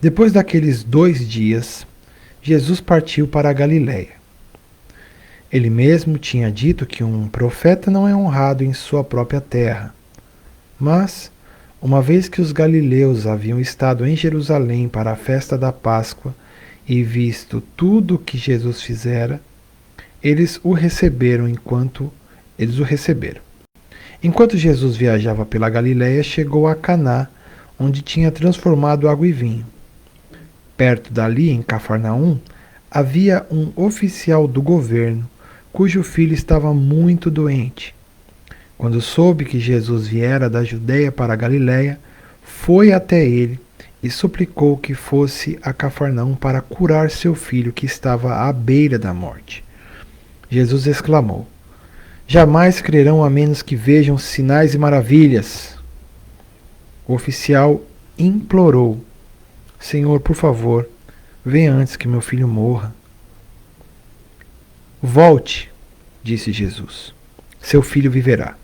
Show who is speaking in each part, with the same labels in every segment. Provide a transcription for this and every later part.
Speaker 1: Depois daqueles 2 dias, Jesus partiu para a Galiléia. Ele mesmo tinha dito que um profeta não é honrado em sua própria terra. Mas, uma vez que os galileus haviam estado em Jerusalém para a festa da Páscoa e visto tudo o que Jesus fizera, eles o receberam. Enquanto Jesus viajava pela Galiléia, chegou a Caná, onde tinha transformado água em vinho. Perto dali, em Cafarnaum, havia um oficial do governo, cujo filho estava muito doente. Quando soube que Jesus viera da Judéia para a Galiléia, foi até ele e suplicou que fosse a Cafarnaum para curar seu filho, que estava à beira da morte. Jesus exclamou: "Jamais crerão a menos que vejam sinais e maravilhas." O oficial implorou: "Senhor, por favor, venha antes que meu filho morra." "Volte", disse Jesus. "Seu filho viverá."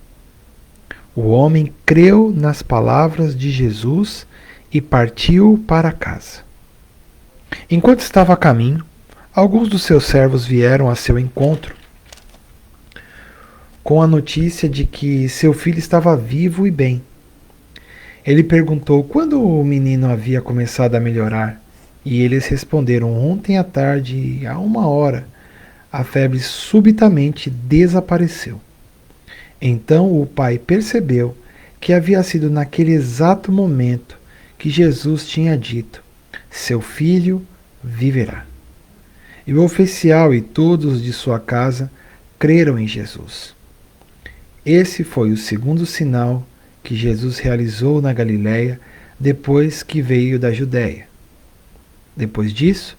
Speaker 1: O homem creu nas palavras de Jesus e partiu para casa. Enquanto estava a caminho, alguns dos seus servos vieram a seu encontro com a notícia de que seu filho estava vivo e bem. Ele perguntou quando o menino havia começado a melhorar, e eles responderam: "Ontem à tarde, há 1 hora, a febre subitamente desapareceu." Então o pai percebeu que havia sido naquele exato momento que Jesus tinha dito: "Seu filho viverá." E o oficial e todos de sua casa creram em Jesus. Esse foi o segundo sinal que Jesus realizou na Galiléia depois que veio da Judéia. Depois disso,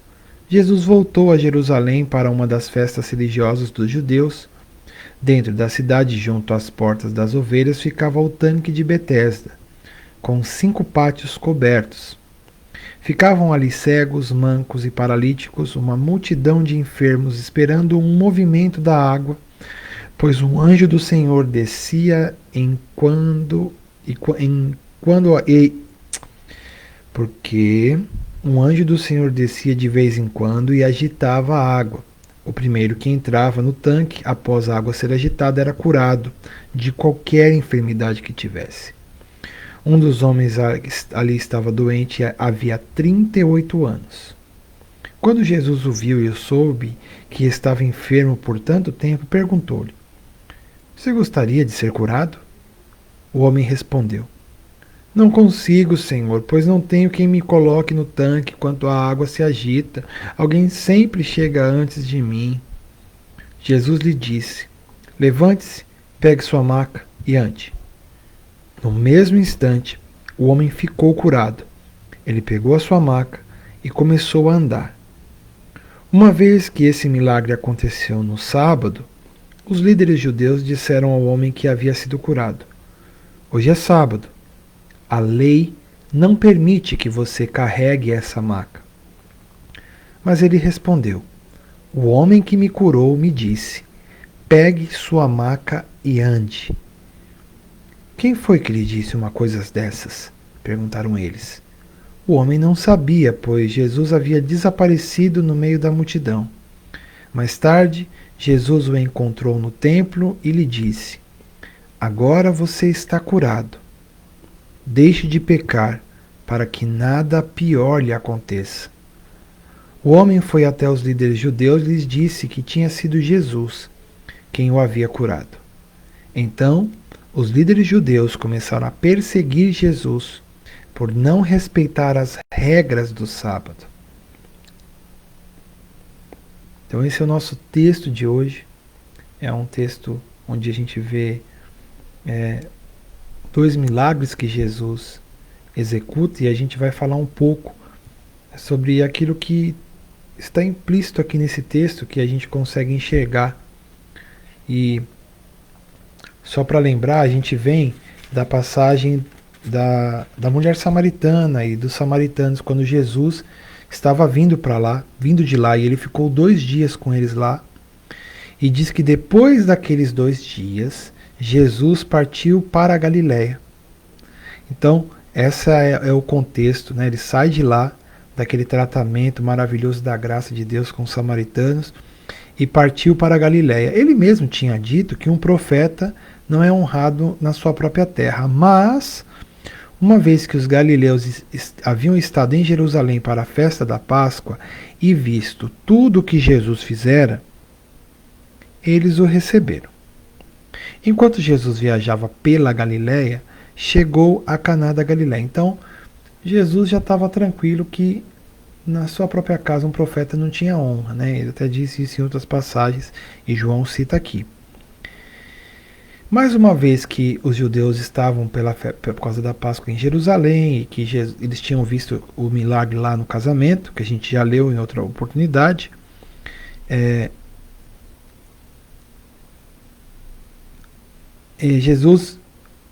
Speaker 1: Jesus voltou a Jerusalém para uma das festas religiosas dos judeus. Dentro da cidade, junto às portas das ovelhas, ficava o tanque de Betesda, com 5 pátios cobertos. Ficavam ali cegos, mancos e paralíticos, uma multidão de enfermos esperando um movimento da água, pois um anjo do Senhor descia porque um anjo do Senhor descia de vez em quando e agitava a água. O primeiro que entrava no tanque, após a água ser agitada, era curado de qualquer enfermidade que tivesse. Um dos homens ali estava doente havia 38 anos. Quando Jesus o viu e soube que estava enfermo por tanto tempo, perguntou-lhe: "Você gostaria de ser curado?" O homem respondeu: "Não consigo, Senhor, pois não tenho quem me coloque no tanque quando a água se agita. Alguém sempre chega antes de mim." Jesus lhe disse: "Levante-se, pegue sua maca e ande." No mesmo instante, o homem ficou curado. Ele pegou a sua maca e começou a andar. Uma vez que esse milagre aconteceu no sábado, os líderes judeus disseram ao homem que havia sido curado: "Hoje é sábado. A lei não permite que você carregue essa maca." Mas ele respondeu: "O homem que me curou me disse: pegue sua maca e ande." "Quem foi que lhe disse uma coisa dessas?" perguntaram eles. O homem não sabia, pois Jesus havia desaparecido no meio da multidão. Mais tarde, Jesus o encontrou no templo e lhe disse: "Agora você está curado. Deixe de pecar, para que nada pior lhe aconteça." O homem foi até os líderes judeus e lhes disse que tinha sido Jesus quem o havia curado. Então, os líderes judeus começaram a perseguir Jesus por não respeitar as regras do sábado. Então esse é o nosso texto de hoje. É um texto onde a gente vê 2 milagres que Jesus executa, e a gente vai falar um pouco sobre aquilo que está implícito aqui nesse texto, que a gente consegue enxergar. E só para lembrar, a gente vem da passagem da mulher samaritana e dos samaritanos, quando Jesus estava vindo de lá, e ele ficou 2 dias com eles lá. E diz que depois daqueles 2 dias, Jesus partiu para a Galiléia. Então, esse é o contexto, né? Ele sai de lá, daquele tratamento maravilhoso da graça de Deus com os samaritanos e partiu para a Galiléia. Ele mesmo tinha dito que um profeta não é honrado na sua própria terra, mas uma vez que os galileus haviam estado em Jerusalém para a festa da Páscoa e visto tudo o que Jesus fizera, eles o receberam. Enquanto Jesus viajava pela Galiléia, chegou a Caná da Galiléia. Então, Jesus já estava tranquilo que na sua própria casa um profeta não tinha honra, né? Ele até disse isso em outras passagens e João cita aqui. Mais uma vez que os judeus estavam por causa da Páscoa em Jerusalém e que eles tinham visto o milagre lá no casamento, que a gente já leu em outra oportunidade,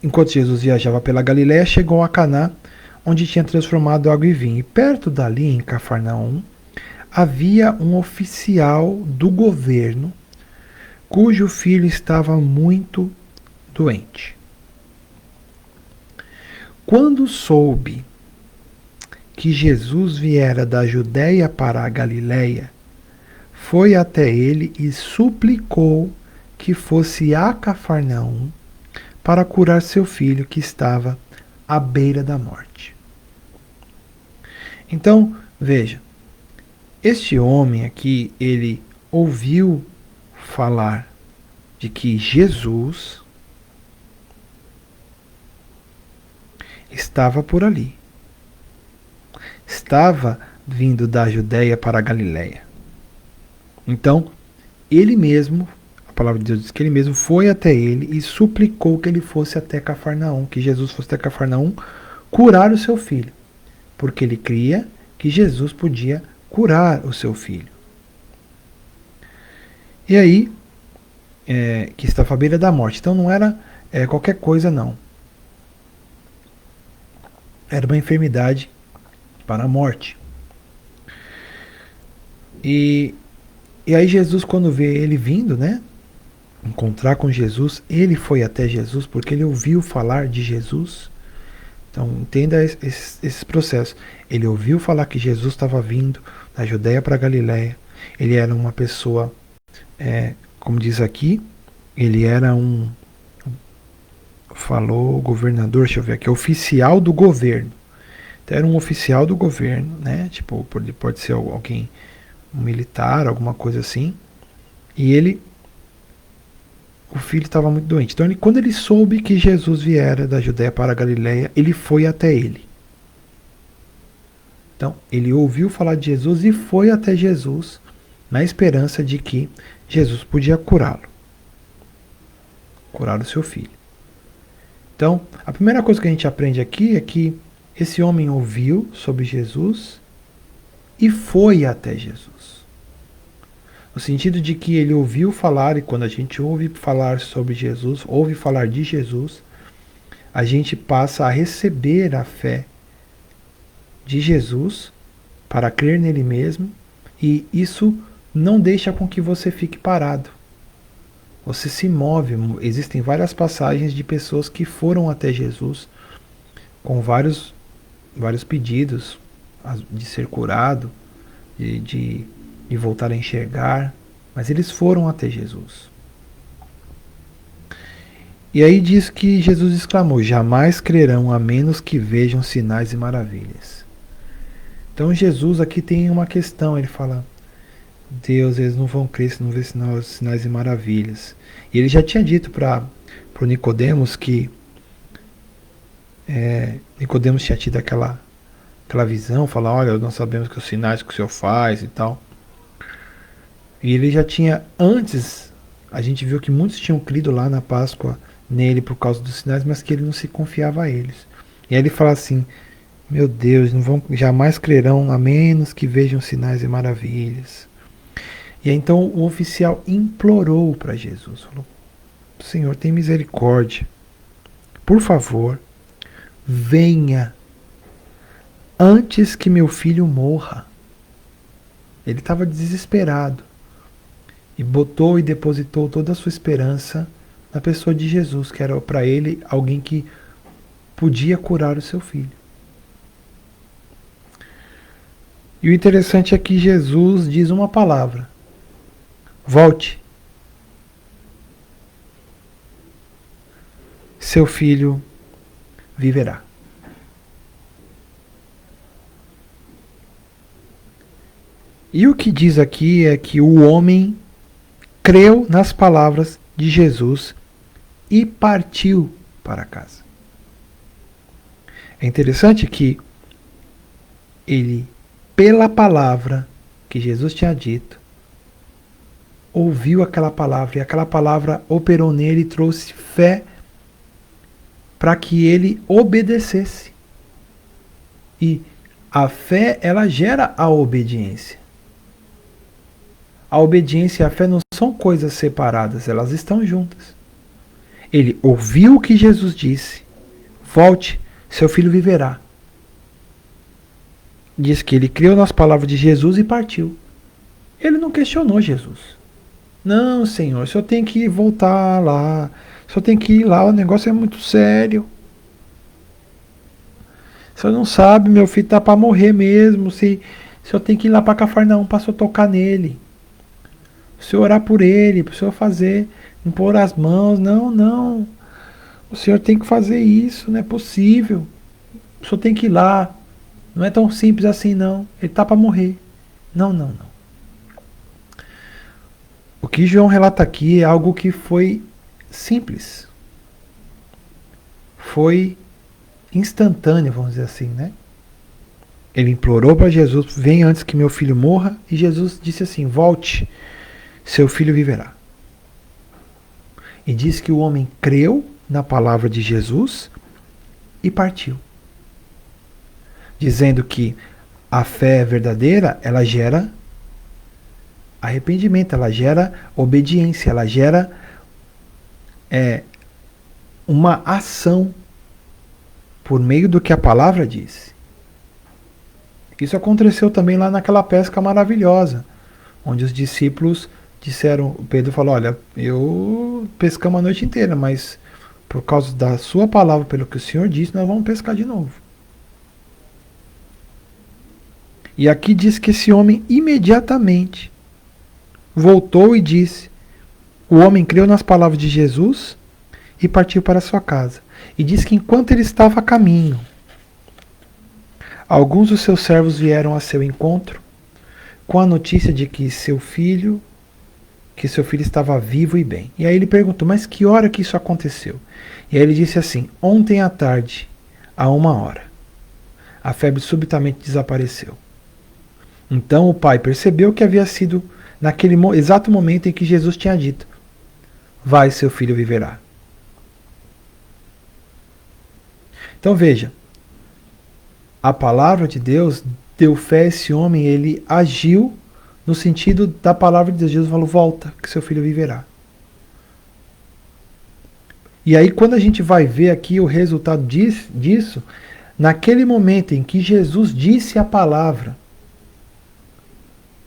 Speaker 1: enquanto Jesus viajava pela Galiléia, chegou a Caná, onde tinha transformado água em vinho. E perto dali, em Cafarnaum, havia um oficial do governo cujo filho estava muito doente. Quando soube que Jesus viera da Judéia para a Galiléia, foi até ele e suplicou que fosse a Cafarnaum para curar seu filho que estava à beira da morte. Então, veja, este homem aqui, ele ouviu falar de que Jesus estava por ali. Estava vindo da Judéia para a Galiléia. Então, ele mesmo, a palavra de Deus diz que ele mesmo foi até ele e suplicou que ele fosse até Cafarnaum, que Jesus fosse até Cafarnaum curar o seu filho, porque ele cria que Jesus podia curar o seu filho. E aí, que estava à beira da morte. Então não era qualquer coisa, não. Era uma enfermidade para a morte. E aí Jesus, quando vê ele vindo, né, encontrar com Jesus, ele foi até Jesus porque ele ouviu falar de Jesus. Então entenda esse processo. Ele ouviu falar que Jesus estava vindo da Judéia para a Galiléia. Ele era uma pessoa, como diz aqui, ele era falou governador, deixa eu ver aqui, oficial do governo. Então era um oficial do governo, né? Tipo, pode ser alguém, um militar, alguma coisa assim. E o filho estava muito doente. Então, quando ele soube que Jesus viera da Judéia para a Galiléia, ele foi até ele. Então, ele ouviu falar de Jesus e foi até Jesus na esperança de que Jesus podia curá-lo. Curar o seu filho. Então, a primeira coisa que a gente aprende aqui é que esse homem ouviu sobre Jesus e foi até Jesus. No sentido de que ele ouviu falar, e quando a gente ouve falar sobre Jesus, ouve falar de Jesus, a gente passa a receber a fé de Jesus para crer nele mesmo, e isso não deixa com que você fique parado. Você se move. Existem várias passagens de pessoas que foram até Jesus com vários pedidos de ser curado, de voltar a enxergar, mas eles foram até Jesus. E aí diz que Jesus exclamou: jamais crerão a menos que vejam sinais e maravilhas. Então Jesus aqui tem uma questão, ele fala: Deus, eles não vão crer se não ver sinais e maravilhas. E ele já tinha dito para o Nicodemos que Nicodemos tinha tido aquela visão, falar: olha, nós sabemos que os sinais que o Senhor faz e tal. E ele já tinha, antes, a gente viu que muitos tinham crido lá na Páscoa nele por causa dos sinais, mas que ele não se confiava a eles. E aí ele fala assim: meu Deus, não vão, jamais crerão a menos que vejam sinais e maravilhas. E aí, então o oficial implorou para Jesus, falou: Senhor, tem misericórdia, por favor, venha antes que meu filho morra. Ele estava desesperado e botou e depositou toda a sua esperança na pessoa de Jesus, que era para ele alguém que podia curar o seu filho. E o interessante é que Jesus diz uma palavra: volte, seu filho viverá. E o que diz aqui é que o homem creu nas palavras de Jesus e partiu para casa. É interessante que ele, pela palavra que Jesus tinha dito, ouviu aquela palavra e aquela palavra operou nele e trouxe fé para que ele obedecesse. E a fé, ela gera a obediência. A obediência e a fé não são coisas separadas, elas estão juntas. Ele ouviu o que Jesus disse: volte, seu filho viverá. Diz que ele creu nas palavras de Jesus e partiu. Ele não questionou Jesus. Não, Senhor, o senhor tem que voltar lá. O senhor tem que ir lá, o negócio é muito sério. O senhor não sabe, meu filho está para morrer mesmo. O senhor tem que ir lá para Cafarnaum para o senhor tocar nele. O senhor orar por ele, para o senhor fazer, impor as mãos. Não, não. O senhor tem que fazer isso, não é possível. O senhor tem que ir lá. Não é tão simples assim, não. Ele está para morrer. Não, não, não. O que João relata aqui é algo que foi simples. Foi instantâneo, vamos dizer assim, né? Ele implorou para Jesus: vem antes que meu filho morra. E Jesus disse assim: volte, seu filho viverá. E diz que o homem creu na palavra de Jesus e partiu. Dizendo que a fé verdadeira, ela gera arrependimento, ela gera obediência, ela gera uma ação por meio do que a palavra diz. Isso aconteceu também lá naquela pesca maravilhosa, onde os discípulos disseram, Pedro falou: olha, eu pescamos a noite inteira, mas por causa da sua palavra, pelo que o Senhor disse, nós vamos pescar de novo. E aqui diz que esse homem imediatamente voltou e disse: o homem creu nas palavras de Jesus e partiu para sua casa. E diz que enquanto ele estava a caminho, alguns dos seus servos vieram a seu encontro com a notícia de que seu filho estava vivo e bem. E aí ele perguntou: mas que hora que isso aconteceu? E aí ele disse assim: ontem à tarde, a 1h, a febre subitamente desapareceu. Então o pai percebeu que havia sido naquele exato momento em que Jesus tinha dito: vai, seu filho viverá. Então veja, a palavra de Deus deu fé a esse homem, ele agiu no sentido da palavra de Deus. Jesus falou: volta, que seu filho viverá. E aí quando a gente vai ver aqui o resultado disso, naquele momento em que Jesus disse a palavra,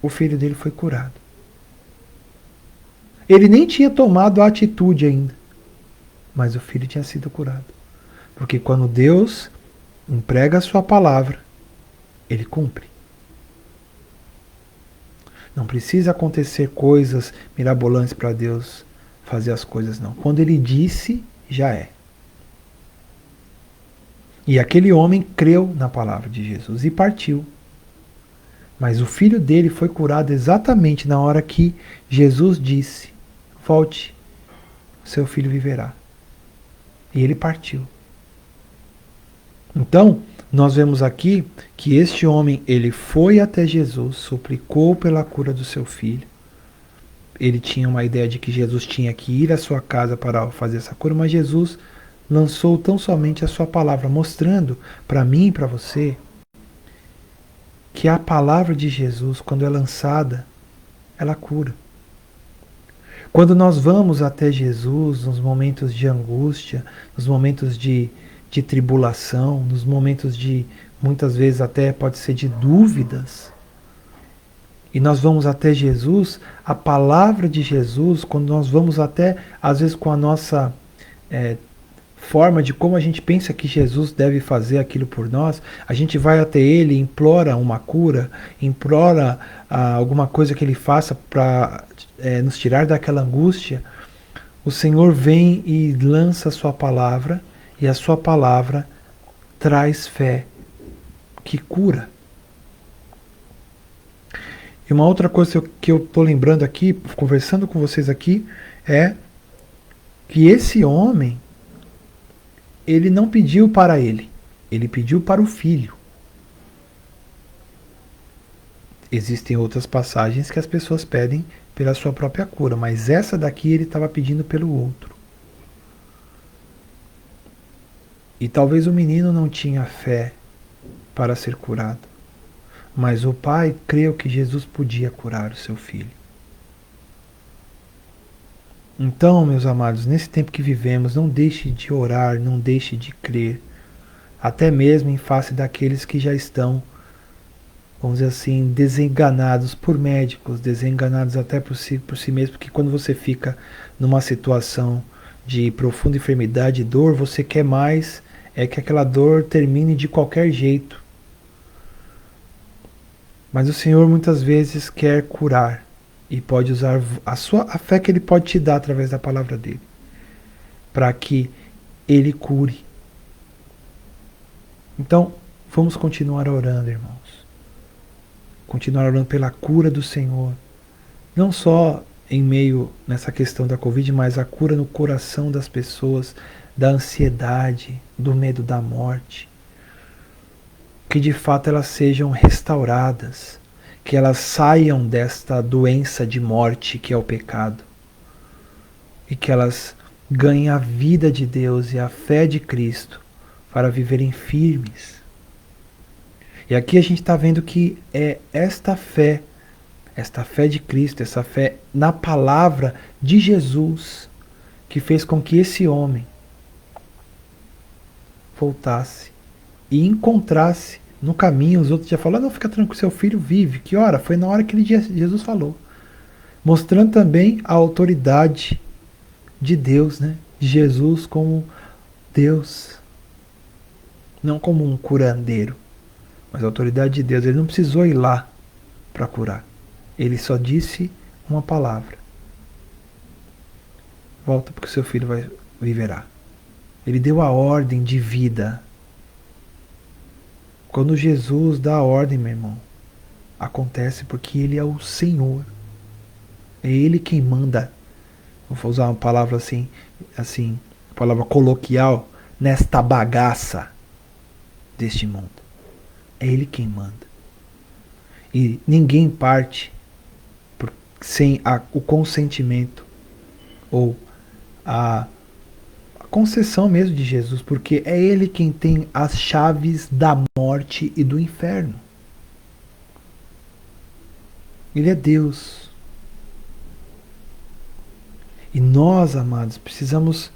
Speaker 1: o filho dele foi curado. Ele nem tinha tomado a atitude ainda, mas o filho tinha sido curado. Porque quando Deus emprega a sua palavra, ele cumpre. Não precisa acontecer coisas mirabolantes para Deus fazer as coisas, não. Quando ele disse, já é. E aquele homem creu na palavra de Jesus e partiu. Mas o filho dele foi curado exatamente na hora que Jesus disse: volte, seu filho viverá. E ele partiu. Então, nós vemos aqui que este homem, ele foi até Jesus, suplicou pela cura do seu filho. Ele tinha uma ideia de que Jesus tinha que ir à sua casa para fazer essa cura, mas Jesus lançou tão somente a sua palavra, mostrando para mim e para você que a palavra de Jesus, quando é lançada, ela cura. Quando nós vamos até Jesus nos momentos de angústia, nos momentos de tribulação, nos momentos de, muitas vezes até pode ser de dúvidas, e nós vamos até Jesus, a palavra de Jesus, quando nós vamos até, às vezes com a nossa forma de como a gente pensa que Jesus deve fazer aquilo por nós, a gente vai até ele, implora uma cura, implora alguma coisa que ele faça para nos tirar daquela angústia. O Senhor vem e lança a sua palavra, e a sua palavra traz fé que cura. E uma outra coisa que eu estou lembrando aqui, conversando com vocês aqui, é que esse homem, ele não pediu para ele pediu para o filho. Existem outras passagens que as pessoas pedem pela sua própria cura, mas essa daqui ele estava pedindo pelo outro. E talvez o menino não tinha fé para ser curado, mas o pai creu que Jesus podia curar o seu filho. Então, meus amados, nesse tempo que vivemos, não deixe de orar, não deixe de crer, até mesmo em face daqueles que já estão, vamos dizer assim, desenganados por médicos, desenganados até por si mesmo, porque quando você fica numa situação de profunda enfermidade e dor, você quer mais que aquela dor termine de qualquer jeito. Mas o Senhor muitas vezes quer curar e pode usar a fé que Ele pode te dar através da palavra dele, para que Ele cure. Então, vamos continuar orando, irmãos. Continuar orando pela cura do Senhor. Não só em meio nessa questão da Covid, mas a cura no coração das pessoas, da ansiedade, do medo da morte. Que de fato elas sejam restauradas, que elas saiam desta doença de morte que é o pecado, e que elas ganhem a vida de Deus e a fé de Cristo para viverem firmes. E aqui a gente está vendo que é esta fé de Cristo, essa fé na palavra de Jesus, que fez com que esse homem voltasse e encontrasse no caminho. Os outros já falaram: não, fica tranquilo, seu filho vive. Que hora? Foi na hora que Jesus falou. Mostrando também a autoridade de Deus, né? De Jesus como Deus. Não como um curandeiro, mas a autoridade de Deus. Ele não precisou ir lá para curar. Ele só disse uma palavra: volta porque seu filho viverá. Ele deu a ordem de vida. Quando Jesus dá a ordem, meu irmão, acontece porque Ele é o Senhor. É Ele quem manda. Vou usar uma palavra assim, palavra coloquial, nesta bagaça deste mundo. É Ele quem manda. E ninguém parte sem o consentimento ou a concessão mesmo de Jesus, porque é Ele quem tem as chaves da morte e do inferno. Ele é Deus. E nós, amados, precisamos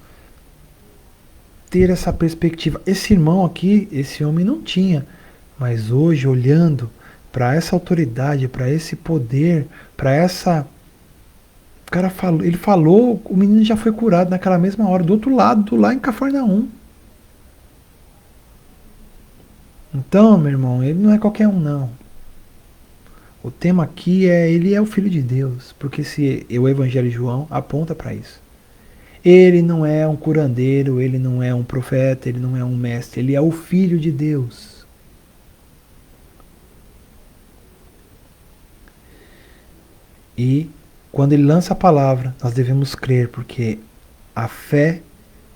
Speaker 1: ter essa perspectiva. Esse irmão aqui, esse homem não tinha, mas hoje, olhando para essa autoridade, para esse poder, para essa... O cara falou, ele falou, o menino já foi curado naquela mesma hora, do outro lado, lá em Cafarnaum. Então, meu irmão, ele não é qualquer um, não. O tema aqui é: ele é o Filho de Deus, porque se o Evangelho de João aponta para isso. Ele não é um curandeiro, ele não é um profeta, ele não é um mestre, ele é o Filho de Deus. E quando ele lança a palavra, nós devemos crer, porque a fé,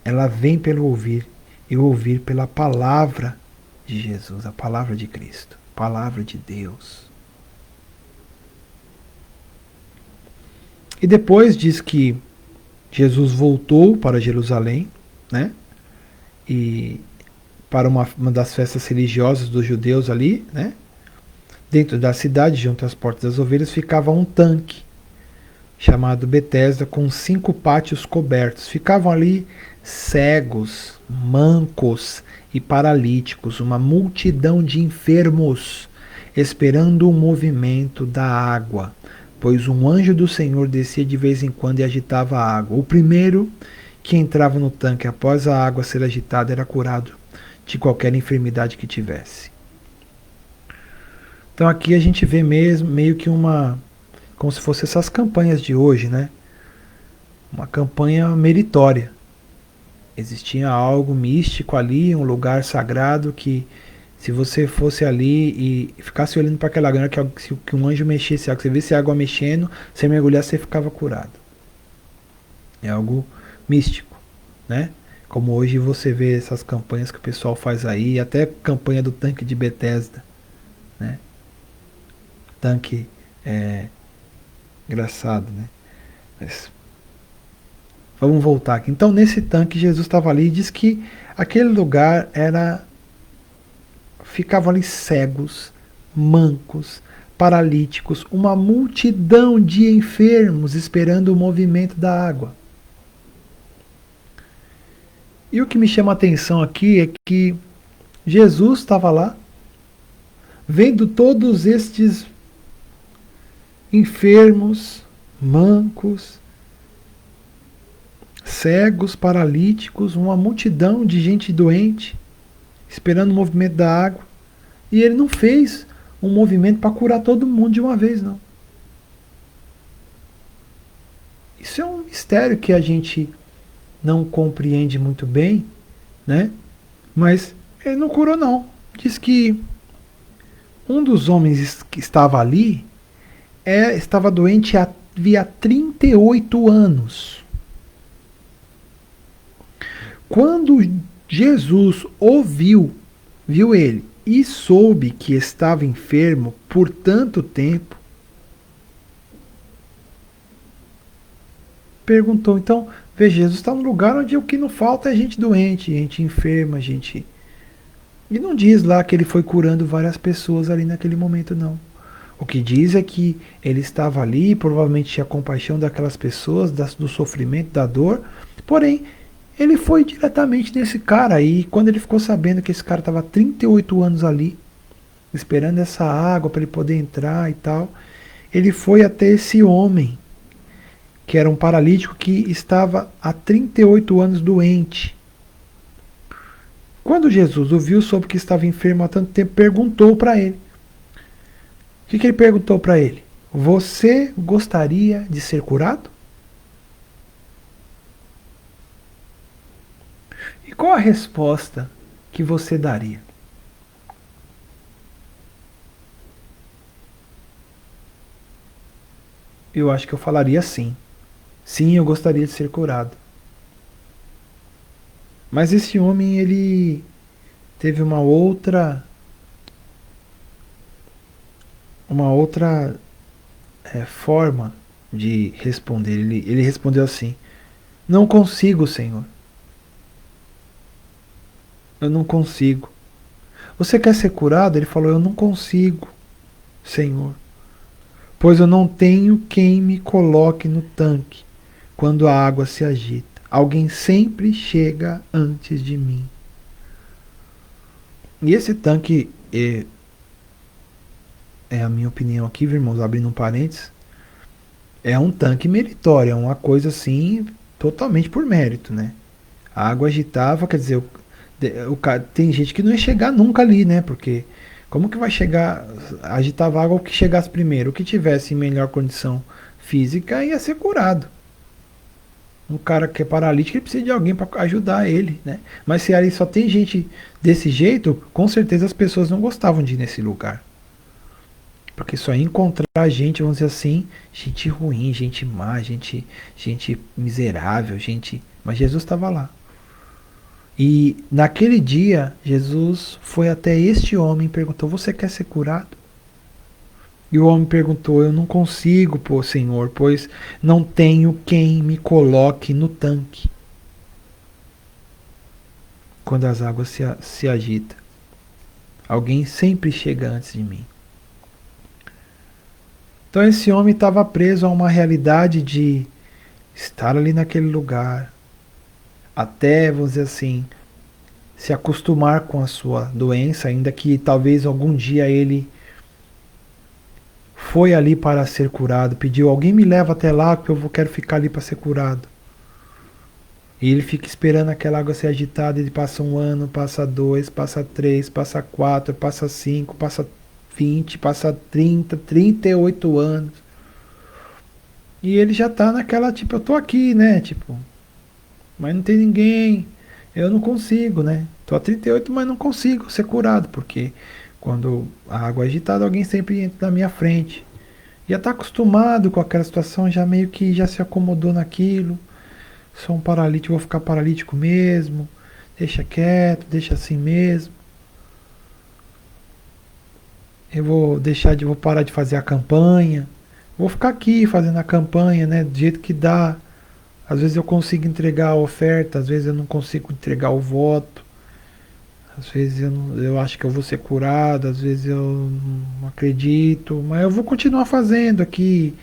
Speaker 1: ela vem pelo ouvir, e o ouvir pela palavra de Jesus, a palavra de Cristo, a palavra de Deus. E depois diz que Jesus voltou para Jerusalém, né? E para uma das festas religiosas dos judeus ali, né? Dentro da cidade, junto às portas das ovelhas, ficava um tanque chamado Betesda, com 5 pátios cobertos. Ficavam ali cegos, mancos e paralíticos, uma multidão de enfermos, esperando o movimento da água, pois um anjo do Senhor descia de vez em quando e agitava a água. O primeiro que entrava no tanque após a água ser agitada era curado de qualquer enfermidade que tivesse. Então aqui a gente vê mesmo meio que como se fosse essas campanhas de hoje, né? Uma campanha meritória. Existia algo místico ali, um lugar sagrado que se você fosse ali e ficasse olhando para aquela grana que um anjo mexesse, você visse a água mexendo, você mergulhasse, você ficava curado. É algo místico, né? Como hoje você vê essas campanhas que o pessoal faz aí, até campanha do tanque de Bethesda, né? Tanque engraçado, né? Mas vamos voltar aqui. Então, nesse tanque, Jesus estava ali e diz que aquele lugar ficavam ali cegos, mancos, paralíticos, uma multidão de enfermos esperando o movimento da água. E o que me chama a atenção aqui é que Jesus estava lá, vendo todos estes enfermos, mancos, cegos, paralíticos, uma multidão de gente doente, esperando o movimento da água. E ele não fez um movimento para curar todo mundo de uma vez, não. Isso é um mistério que a gente não compreende muito bem, né? Mas ele não curou, não. Diz que um dos homens que estava ali estava doente havia 38 anos. Quando Jesus viu ele e soube que estava enfermo por tanto tempo, perguntou. Então, veja, Jesus está num lugar onde o que não falta é gente doente, gente enferma, gente. E não diz lá que ele foi curando várias pessoas ali naquele momento, não. O que diz é que ele estava ali, provavelmente tinha compaixão daquelas pessoas, do sofrimento, da dor, porém, ele foi diretamente nesse cara e quando ele ficou sabendo que esse cara estava 38 anos ali, esperando essa água para ele poder entrar e tal, ele foi até esse homem, que era um paralítico que estava há 38 anos doente. Quando Jesus o viu, soube que estava enfermo há tanto tempo, perguntou para ele. O que ele perguntou para ele? Você gostaria de ser curado? E qual a resposta que você daria? Eu acho que eu falaria sim. Sim, eu gostaria de ser curado. Mas esse homem, ele teve uma outra forma de responder. Ele respondeu assim: não consigo, Senhor. Eu não consigo. Você quer ser curado? Ele falou: eu não consigo, Senhor. Pois eu não tenho quem me coloque no tanque quando a água se agita. Alguém sempre chega antes de mim. E esse tanque é a minha opinião aqui, irmãos, abrindo um parênteses, é um tanque meritório, é uma coisa assim, totalmente por mérito, né? A água agitava, quer dizer, tem gente que não ia chegar nunca ali, né? Porque como que vai chegar, agitava a água o que chegasse primeiro, o que tivesse em melhor condição física ia ser curado. Um cara que é paralítico, ele precisa de alguém para ajudar ele, né? Mas se ali só tem gente desse jeito, com certeza as pessoas não gostavam de ir nesse lugar. Porque só ia encontrar gente, vamos dizer assim, gente ruim, gente má, gente miserável, gente. Mas Jesus estava lá. E naquele dia, Jesus foi até este homem e perguntou: você quer ser curado? E o homem perguntou: eu não consigo, pô, Senhor, pois não tenho quem me coloque no tanque quando as águas se agitam. Alguém sempre chega antes de mim. Então esse homem estava preso a uma realidade de estar ali naquele lugar, até, vamos dizer assim, se acostumar com a sua doença, ainda que talvez algum dia ele foi ali para ser curado, pediu: alguém me leva até lá porque eu quero ficar ali para ser curado. E ele fica esperando aquela água ser agitada, ele passa 1 ano, passa 2, passa 3, passa 4, passa 5, passa 20, passa 30, 38 anos. E ele já tá naquela, tipo, eu tô aqui, né? Tipo, mas não tem ninguém, eu não consigo, né? Tô a 38, mas não consigo ser curado, porque quando a água é agitada, alguém sempre entra na minha frente. Já tá acostumado com aquela situação, já meio que já se acomodou naquilo. Sou um paralítico, vou ficar paralítico mesmo. Deixa quieto, deixa assim mesmo. Vou parar de fazer a campanha. Vou ficar aqui fazendo a campanha, né, do jeito que dá. Às vezes eu consigo entregar a oferta, às vezes eu não consigo entregar o voto. Às vezes eu acho que eu vou ser curado, às vezes eu não acredito, mas eu vou continuar fazendo aqui.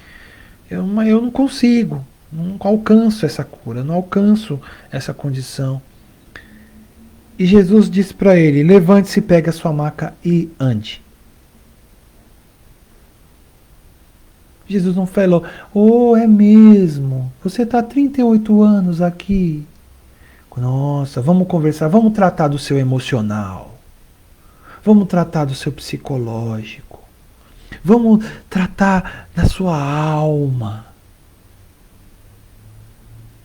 Speaker 1: Mas eu não consigo, não alcanço essa cura, não alcanço essa condição. E Jesus disse para ele: levante-se, pegue a sua maca e ande. Jesus não falou: oh, é mesmo, você está há 38 anos aqui. Nossa, vamos conversar, vamos tratar do seu emocional, vamos tratar do seu psicológico, vamos tratar da sua alma.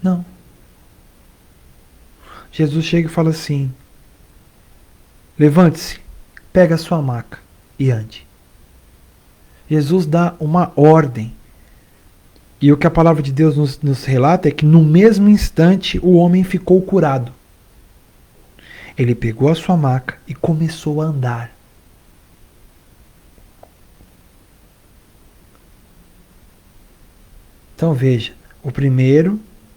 Speaker 1: Não. Jesus chega e fala assim: levante-se, pega a sua maca e ande. Jesus dá uma ordem. E o que a palavra de Deus nos relata é que no mesmo instante o homem ficou curado. Ele pegou a sua maca e começou a andar. Então veja,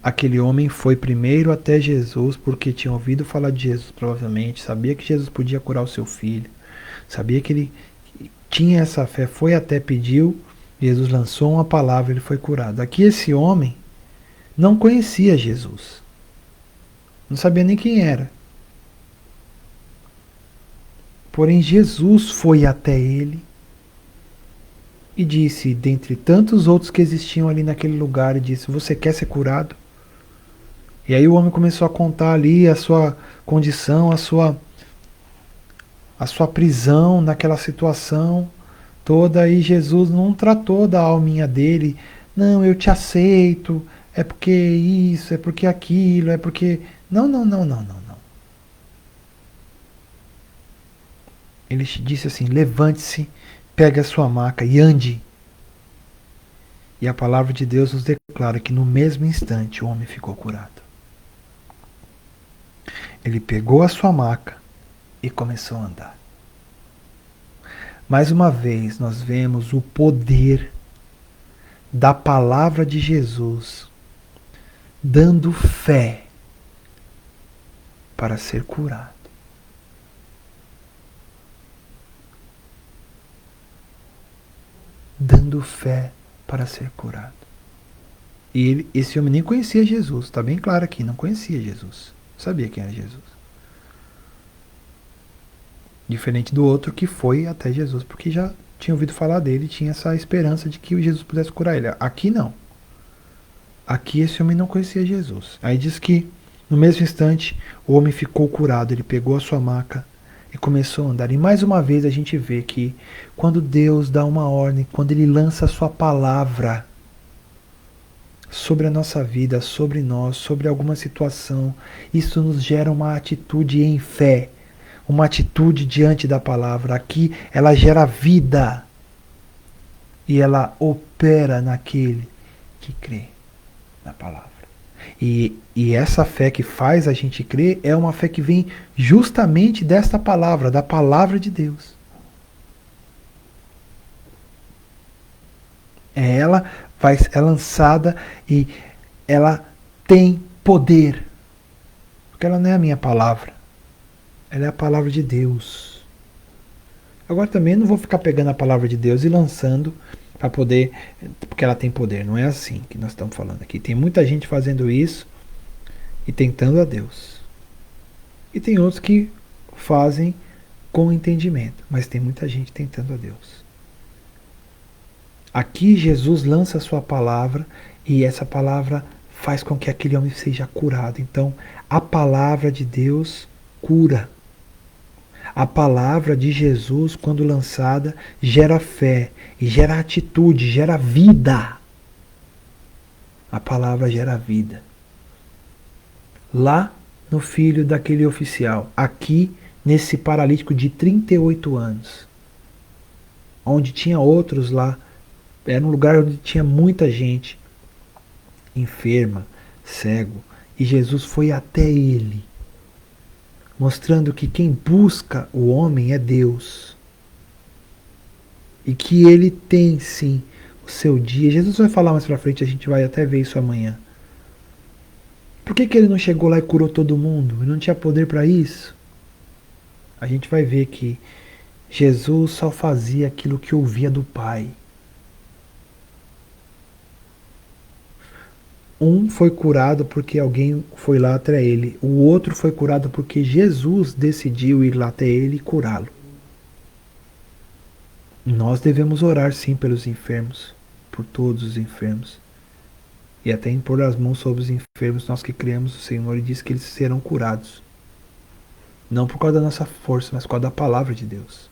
Speaker 1: aquele homem foi primeiro até Jesus porque tinha ouvido falar de Jesus provavelmente, sabia que Jesus podia curar o seu filho, sabia que ele tinha essa fé, foi até pediu, Jesus lançou uma palavra, ele foi curado. Aqui esse homem não conhecia Jesus, não sabia nem quem era. Porém Jesus foi até ele e disse, dentre tantos outros que existiam ali naquele lugar, e disse: você quer ser curado? E aí o homem começou a contar ali a sua condição, a sua prisão naquela situação toda, e Jesus não tratou da alminha dele. Não, eu te aceito, é porque isso, é porque aquilo, é porque... Não, não, não, não, não, não. Ele disse assim: levante-se, pegue a sua maca e ande. E a palavra de Deus nos declara que no mesmo instante o homem ficou curado. Ele pegou a sua maca e começou a andar. Mais uma vez nós vemos o poder da palavra de Jesus dando fé para ser curado. Dando fé para ser curado. E esse homem nem conhecia Jesus, está bem claro aqui, não conhecia Jesus, não sabia quem era Jesus. Diferente do outro que foi até Jesus, porque já tinha ouvido falar dele, tinha essa esperança de que Jesus pudesse curar ele. Aqui não. Aqui esse homem não conhecia Jesus. Aí diz que no mesmo instante o homem ficou curado, ele pegou a sua maca e começou a andar. E mais uma vez a gente vê que quando Deus dá uma ordem, quando Ele lança a sua palavra sobre a nossa vida, sobre nós, sobre alguma situação, isso nos gera uma atitude em fé, uma atitude diante da palavra. Aqui ela gera vida e ela opera naquele que crê na palavra. E essa fé que faz a gente crer é uma fé que vem justamente desta palavra, da palavra de Deus. Ela é lançada e ela tem poder. Porque ela não é a minha palavra. Ela é a palavra de Deus. Agora também não vou ficar pegando a palavra de Deus e lançando para poder, porque ela tem poder. Não é assim que nós estamos falando aqui. Tem muita gente fazendo isso e tentando a Deus. E tem outros que fazem com entendimento, mas tem muita gente tentando a Deus. Aqui Jesus lança a sua palavra e essa palavra faz com que aquele homem seja curado. Então, a palavra de Deus cura. A palavra de Jesus, quando lançada, gera fé, e gera atitude, gera vida. A palavra gera vida. Lá no filho daquele oficial, aqui nesse paralítico de 38 anos, onde tinha outros lá, era um lugar onde tinha muita gente enferma, cego, e Jesus foi até ele, mostrando que quem busca o homem é Deus. E que ele tem sim o seu dia. Jesus vai falar mais pra frente, a gente vai até ver isso amanhã. Por que ele não chegou lá e curou todo mundo? Ele não tinha poder para isso? A gente vai ver que Jesus só fazia aquilo que ouvia do Pai. Um foi curado porque alguém foi lá até ele. O outro foi curado porque Jesus decidiu ir lá até ele e curá-lo. Nós devemos orar sim pelos enfermos, por todos os enfermos. E até impor as mãos sobre os enfermos, nós que criamos o Senhor e diz que eles serão curados. Não por causa da nossa força, mas por causa da palavra de Deus.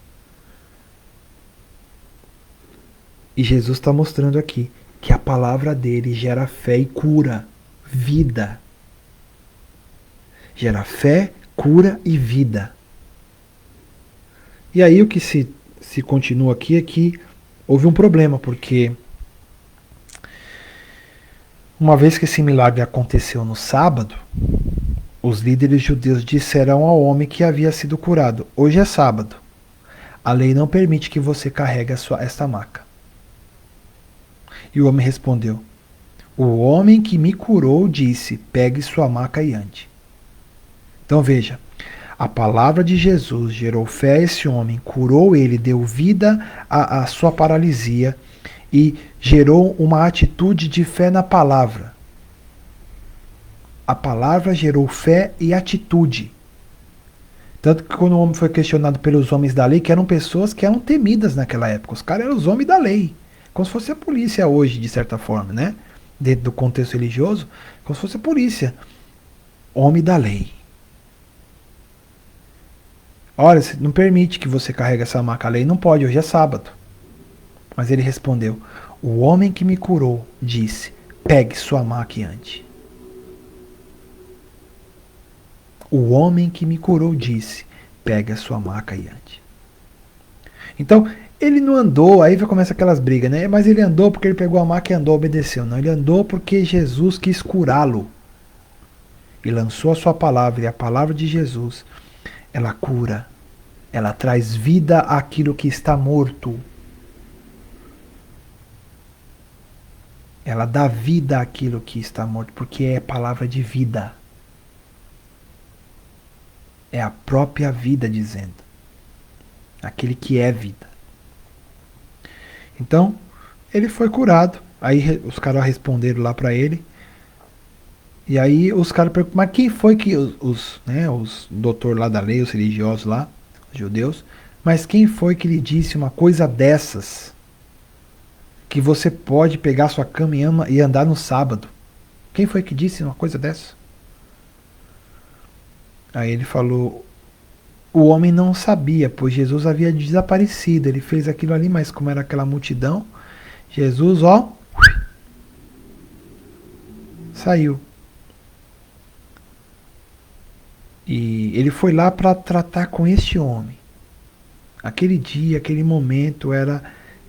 Speaker 1: E Jesus está mostrando aqui que a palavra dele gera fé e cura, vida. Gera fé, cura e vida. E aí o que se continua aqui é que houve um problema, porque uma vez que esse milagre aconteceu no sábado, os líderes judeus disseram ao homem que havia sido curado: hoje é sábado. A lei não permite que você carregue esta maca. E o homem respondeu: o homem que me curou disse: pegue sua maca e ande. Então veja, a palavra de Jesus gerou fé a esse homem, curou ele, deu vida à sua paralisia e gerou uma atitude de fé na palavra. A palavra gerou fé e atitude. Tanto que quando o homem foi questionado pelos homens da lei, que eram pessoas que eram temidas naquela época, os caras eram os homens da lei, como se fosse a polícia hoje, de certa forma, né? Dentro do contexto religioso, como se fosse a polícia. Homem da lei. Olha, não permite que você carregue essa maca. A lei não pode, hoje é sábado. Mas ele respondeu: o homem que me curou disse: pegue sua maca e ande. O homem que me curou disse: pegue a sua maca e ande. Então, ele não andou, aí começa aquelas brigas, né? Mas ele andou porque ele pegou a maca e andou, obedeceu. Não, ele andou porque Jesus quis curá-lo. E lançou a sua palavra, e a palavra de Jesus, ela cura. Ela traz vida àquilo que está morto. Ela dá vida àquilo que está morto, porque é palavra de vida. É a própria vida dizendo. Aquele que é vida. Então, ele foi curado. Aí os caras responderam lá para ele. E aí os caras perguntam: mas quem foi que os doutor lá da lei, os religiosos lá, os judeus, mas quem foi que lhe disse uma coisa dessas? Que você pode pegar sua cama e andar no sábado? Quem foi que disse uma coisa dessa? Aí ele falou: o homem não sabia, pois Jesus havia desaparecido. Ele fez aquilo ali, mas como era aquela multidão, Jesus, saiu. E ele foi lá para tratar com este homem. Aquele dia, aquele momento era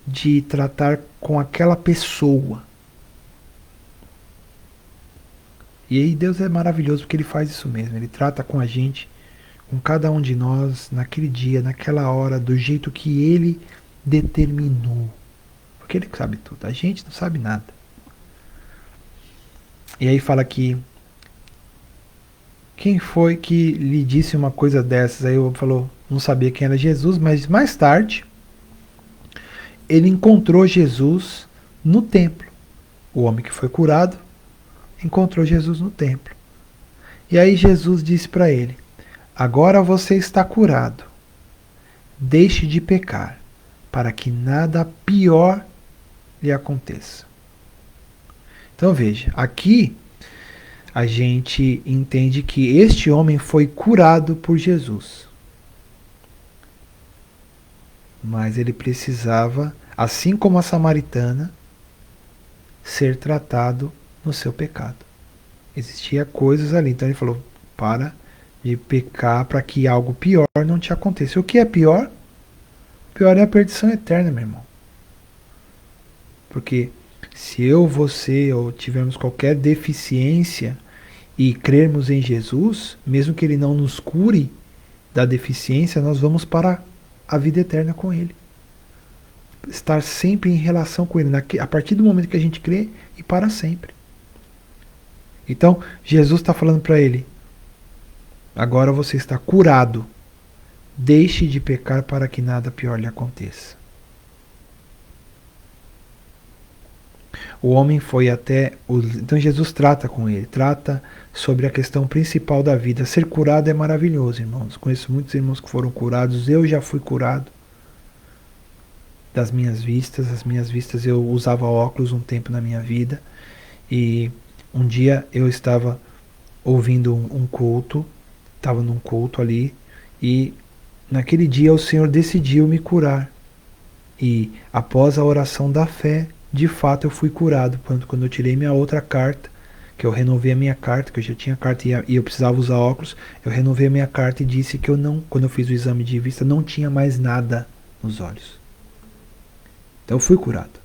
Speaker 1: de tratar com aquela pessoa. E aí Deus é maravilhoso porque ele faz isso mesmo. Ele trata com a gente, com cada um de nós, naquele dia, naquela hora, do jeito que ele determinou. Porque ele sabe tudo. A gente não sabe nada. E aí fala que quem foi que lhe disse uma coisa dessas? Aí eu falou, não sabia quem era Jesus, mas mais tarde ele encontrou Jesus no templo. O homem que foi curado encontrou Jesus no templo. E aí Jesus disse para ele: agora você está curado. Deixe de pecar, para que nada pior lhe aconteça. Então veja, aqui a gente entende que este homem foi curado por Jesus. Mas ele precisava, assim como a samaritana, ser tratado no seu pecado. Existia coisas ali. Então ele falou: para de pecar para que algo pior não te aconteça. O que é pior? Pior é a perdição eterna, meu irmão. Porque se eu, você ou tivermos qualquer deficiência e crermos em Jesus, mesmo que ele não nos cure da deficiência, nós vamos para a vida eterna com ele. Estar sempre em relação com ele, a partir do momento que a gente crê e para sempre. Então, Jesus está falando para ele: agora você está curado. Deixe de pecar para que nada pior lhe aconteça. O homem foi até... Então Jesus trata com ele, trata sobre a questão principal da vida. Ser curado é maravilhoso, irmãos. Conheço muitos irmãos que foram curados. Eu já fui curado das minhas vistas. As minhas vistas, eu usava óculos um tempo na minha vida. E um dia eu estava ouvindo um culto, estava num culto ali, e naquele dia o Senhor decidiu me curar. E após a oração da fé, de fato eu fui curado. Quando eu tirei minha outra carta, que eu renovei a minha carta, que eu já tinha carta e eu precisava usar óculos, eu renovei a minha carta e disse que eu não, quando eu fiz o exame de vista, não tinha mais nada nos olhos. Então eu fui curado.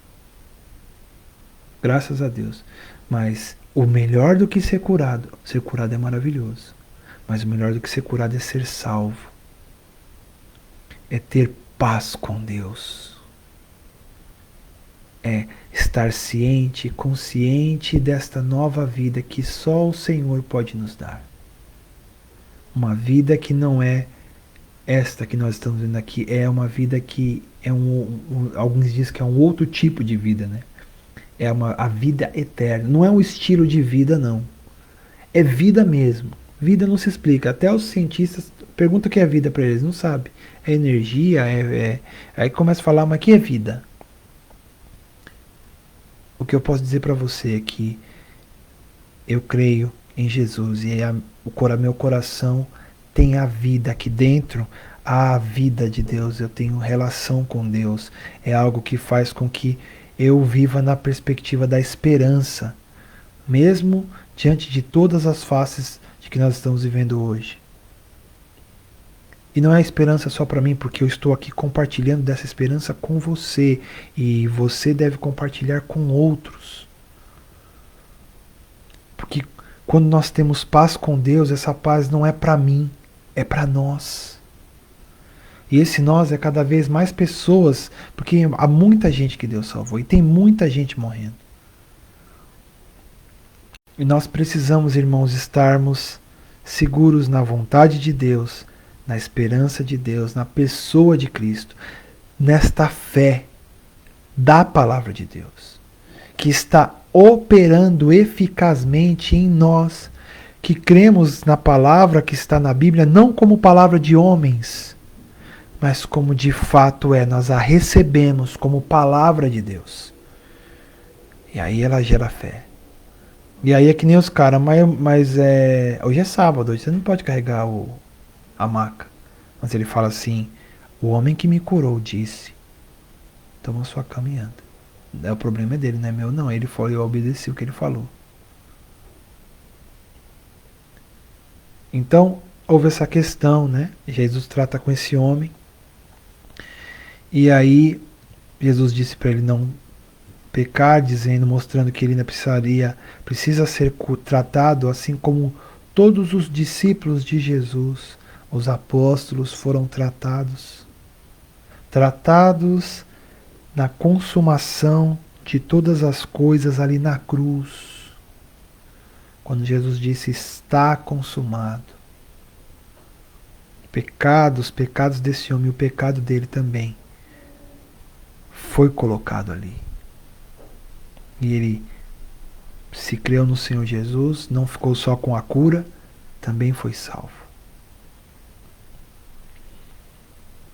Speaker 1: Graças a Deus. Mas o melhor do que ser curado é maravilhoso. Mas o melhor do que ser curado é ser salvo. É ter paz com Deus. É estar ciente, consciente desta nova vida que só o Senhor pode nos dar. Uma vida que não é esta que nós estamos vendo aqui, é uma vida que é alguns dizem que é um outro tipo de vida, né? É a vida eterna. Não é um estilo de vida, não. É vida mesmo. Vida não se explica. Até os cientistas perguntam o que é vida para eles, não sabem. É energia, aí começa a falar, mas o que é vida? O que eu posso dizer para você é que eu creio em Jesus e meu coração tem a vida aqui dentro, a vida de Deus. Eu tenho relação com Deus. É algo que faz com que eu viva na perspectiva da esperança, mesmo diante de todas as faces de que nós estamos vivendo hoje. E não é esperança só para mim, porque eu estou aqui compartilhando dessa esperança com você. E você deve compartilhar com outros. Porque quando nós temos paz com Deus, essa paz não é para mim, é para nós. E esse nós é cada vez mais pessoas, porque há muita gente que Deus salvou e tem muita gente morrendo. E nós precisamos, irmãos, estarmos seguros na vontade de Deus, na esperança de Deus, na pessoa de Cristo, nesta fé da palavra de Deus, que está operando eficazmente em nós, que cremos na palavra que está na Bíblia, não como palavra de homens, mas como de fato é, nós a recebemos como palavra de Deus. E aí ela gera fé. E aí é que nem os caras, mas hoje é sábado, hoje você não pode carregar a maca. Mas ele fala assim: o homem que me curou disse, toma sua cama e anda. O problema é dele, não é meu não. Ele falou e eu obedeci o que ele falou. Então, houve essa questão, né? Jesus trata com esse homem. E aí, Jesus disse para ele não pecar, dizendo, mostrando que ele ainda precisa ser tratado, assim como todos os discípulos de Jesus, os apóstolos foram tratados na consumação de todas as coisas ali na cruz. Quando Jesus disse, está consumado. Os pecados desse homem, o pecado dele também foi colocado ali. E ele se creu no Senhor Jesus, não ficou só com a cura, também foi salvo.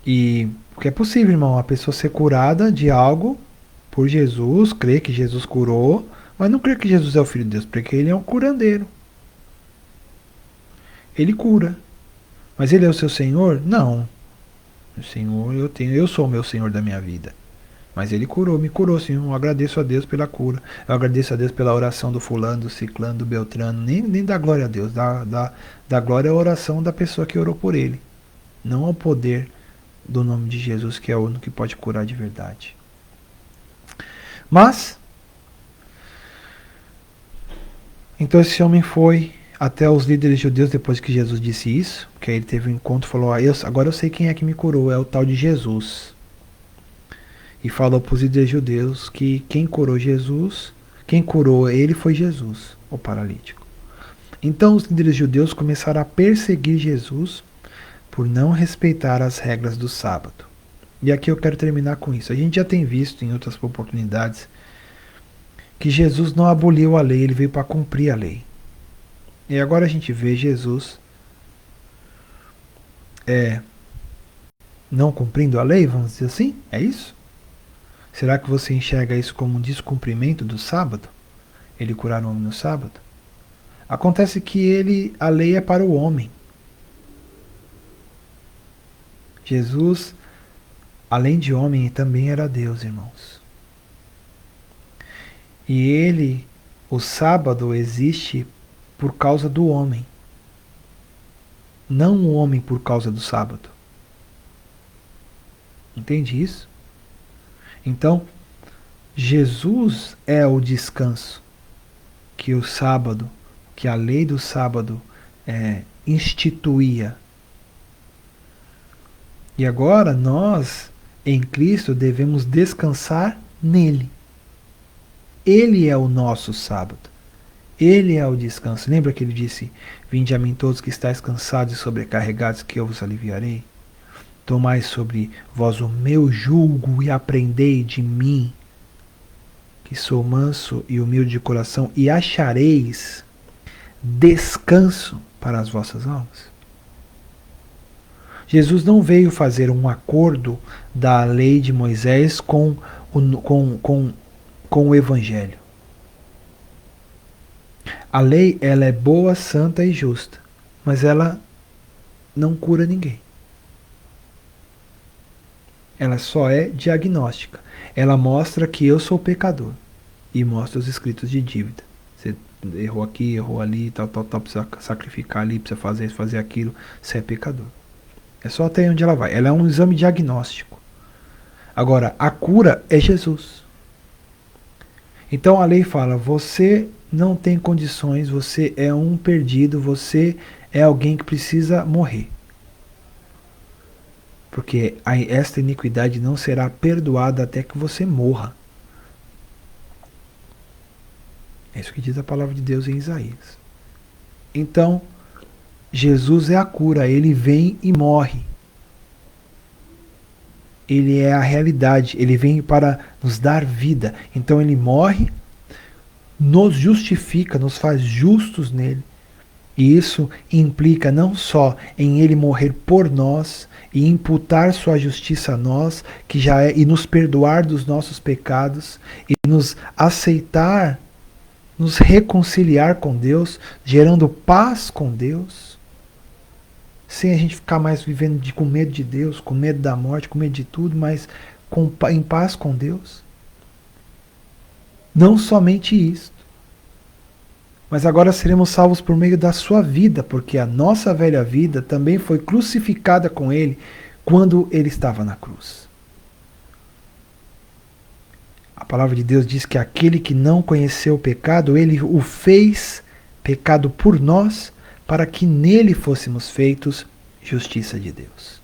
Speaker 1: E porque é possível, irmão, a pessoa ser curada de algo por Jesus, crer que Jesus curou, mas não crer que Jesus é o Filho de Deus, porque ele é um curandeiro. Ele cura. Mas ele é o seu Senhor? Não. O Senhor eu sou o meu Senhor da minha vida. Mas ele curou, me curou sim. Eu agradeço a Deus pela cura. Eu agradeço a Deus pela oração do fulano, do ciclano, do beltrano. Nem dá glória a Deus. Dá glória à oração da pessoa que orou por ele. Não ao poder do nome de Jesus, que é o único que pode curar de verdade. Mas, então esse homem foi até os líderes judeus depois que Jesus disse isso, que aí ele teve um encontro e falou, agora eu sei quem é que me curou, é o tal de Jesus. E falou para os líderes judeus que quem curou Jesus, quem curou ele foi Jesus, o paralítico. Então os líderes judeus começaram a perseguir Jesus por não respeitar as regras do sábado. E aqui eu quero terminar com isso. A gente já tem visto em outras oportunidades que Jesus não aboliu a lei, ele veio para cumprir a lei. E agora a gente vê Jesus não cumprindo a lei, vamos dizer assim? É isso? Será que você enxerga isso como um descumprimento do sábado? Ele curar o homem no sábado? Acontece que a lei é para o homem. Jesus, além de homem, também era Deus, irmãos. E o sábado existe por causa do homem. Não o homem por causa do sábado. Entende isso? Então, Jesus é o descanso que o sábado, que a lei do sábado instituía. E agora nós, em Cristo, devemos descansar nele. Ele é o nosso sábado. Ele é o descanso. Lembra que ele disse, vinde a mim todos que estáis cansados e sobrecarregados, que eu vos aliviarei? Tomai sobre vós o meu jugo e aprendei de mim, que sou manso e humilde de coração, e achareis descanso para as vossas almas. Jesus não veio fazer um acordo da lei de Moisés com o Evangelho. A lei, ela é boa, santa e justa, mas ela não cura ninguém. Ela só é diagnóstica. Ela mostra que eu sou pecador e mostra os escritos de dívida. Você errou aqui, errou ali, tal, precisa sacrificar ali, precisa fazer isso, fazer aquilo. Você é pecador. É só até onde ela vai. Ela é um exame diagnóstico. Agora, a cura é Jesus. Então a lei fala, você não tem condições, você é um perdido, você é alguém que precisa morrer. Porque esta iniquidade não será perdoada até que você morra. É isso que diz a palavra de Deus em Isaías. Então, Jesus é a cura, ele vem e morre. Ele é a realidade, ele vem para nos dar vida. Então ele morre, nos justifica, nos faz justos nele. E isso implica não só em ele morrer por nós e imputar sua justiça a nós, que já é, e nos perdoar dos nossos pecados e nos aceitar, nos reconciliar com Deus, gerando paz com Deus, sem a gente ficar mais vivendo com medo de Deus, com medo da morte, com medo de tudo, mas em paz com Deus. Não somente isso, mas agora seremos salvos por meio da sua vida, porque a nossa velha vida também foi crucificada com ele quando ele estava na cruz. A palavra de Deus diz que aquele que não conheceu o pecado, ele o fez pecado por nós, para que nele fôssemos feitos justiça de Deus.